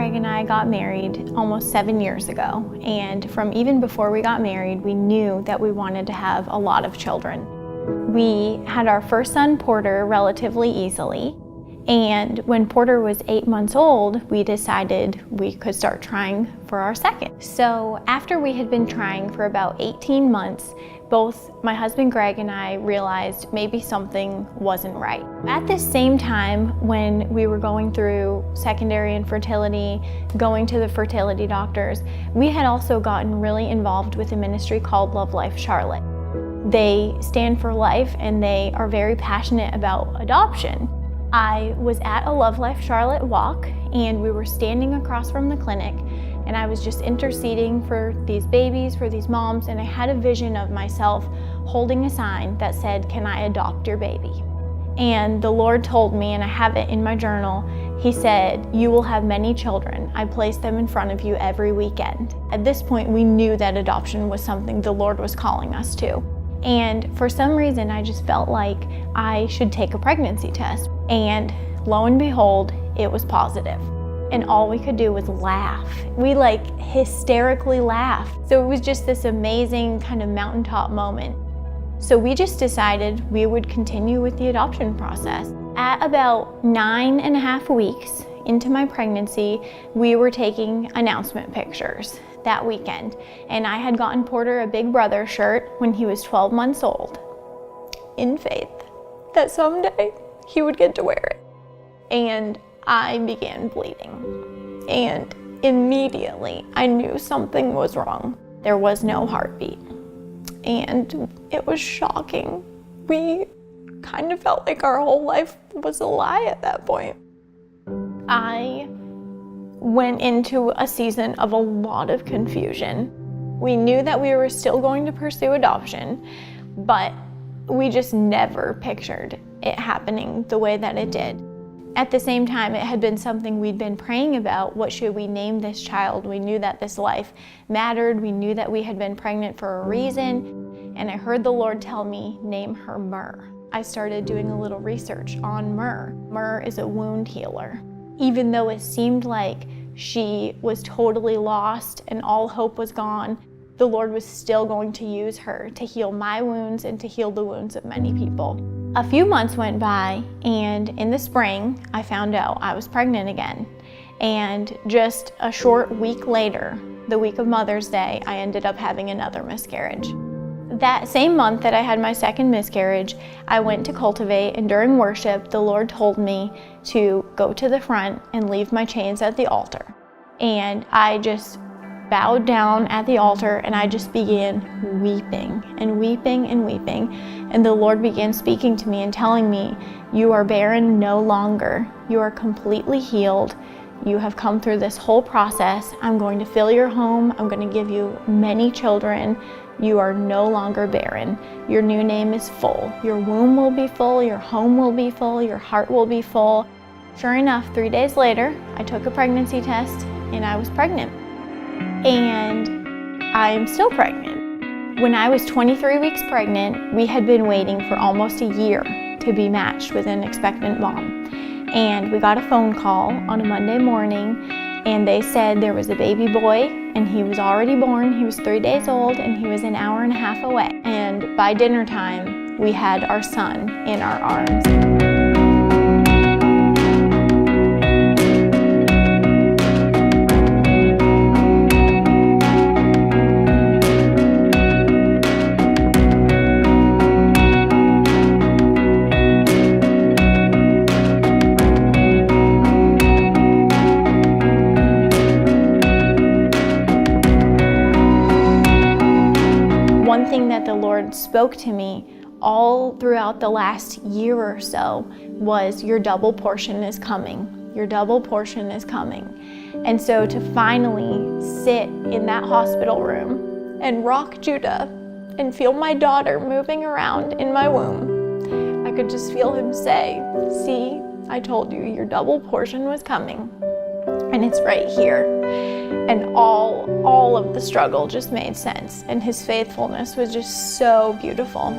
Greg and I got married almost 7 years ago, and from even before we got married, we knew that we wanted to have a lot of children. We had our first son, Porter, relatively easily, and when Porter was 8 months old, we decided we could start trying for our second. So after we had been trying for about 18 months, both my husband Greg and I realized maybe something wasn't right. At the same time, when we were going through secondary infertility, going to the fertility doctors, we had also gotten really involved with a ministry called Love Life Charlotte. They stand for life and they are very passionate about adoption. I was at a Love Life Charlotte walk and we were standing across from the clinic, and I was just interceding for these babies, for these moms, and I had a vision of myself holding a sign that said, "Can I adopt your baby?" And the Lord told me, and I have it in my journal, He said, "You will have many children. I place them in front of you every weekend." At this point, we knew that adoption was something the Lord was calling us to. And for some reason, I just felt like I should take a pregnancy test. And lo and behold, it was positive. And all we could do was laugh. We hysterically laughed. So it was just this amazing kind of mountaintop moment. So we just decided we would continue with the adoption process. At about 9.5 weeks into my pregnancy, we were taking announcement pictures that weekend. And I had gotten Porter a Big Brother shirt when he was 12 months old, in faith that someday he would get to wear it. And I began bleeding. And immediately I knew something was wrong. There was no heartbeat. And it was shocking. We kind of felt like our whole life was a lie at that point. I went into a season of a lot of confusion. We knew that we were still going to pursue adoption, but we just never pictured it happening the way that it did. At the same time, it had been something we'd been praying about. What should we name this child? We knew that this life mattered. We knew that we had been pregnant for a reason. And I heard the Lord tell me, name her Myrrh. I started doing a little research on Myrrh. Myrrh is a wound healer. Even though it seemed like she was totally lost and all hope was gone, the Lord was still going to use her to heal my wounds and to heal the wounds of many people. A few months went by, and in the spring, I found out I was pregnant again. And just a short week later, the week of Mother's Day, I ended up having another miscarriage. That same month that I had my second miscarriage, I went to Cultivate, and during worship, the Lord told me to go to the front and leave my chains at the altar. And I just bowed down at the altar and I just began weeping and weeping and weeping. And the Lord began speaking to me and telling me, "You are barren no longer. You are completely healed. You have come through this whole process. I'm going to fill your home. I'm going to give you many children. You are no longer barren. Your new name is full. Your womb will be full. Your home will be full. Your heart will be full." Sure enough, 3 days later, I took a pregnancy test and I was pregnant. And I am still pregnant. When I was 23 weeks pregnant, we had been waiting for almost a year to be matched with an expectant mom. And we got a phone call on a Monday morning, and they said there was a baby boy, and he was already born. He was 3 days old, and he was an hour and a half away. And by dinner time, we had our son in our arms. One thing that the Lord spoke to me all throughout the last year or so was, your double portion is coming. Your double portion is coming. And so to finally sit in that hospital room and rock Judah and feel my daughter moving around in my womb, I could just feel him say, "See, I told you your double portion was coming. And it's right here." And all of the struggle just made sense, and his faithfulness was just so beautiful.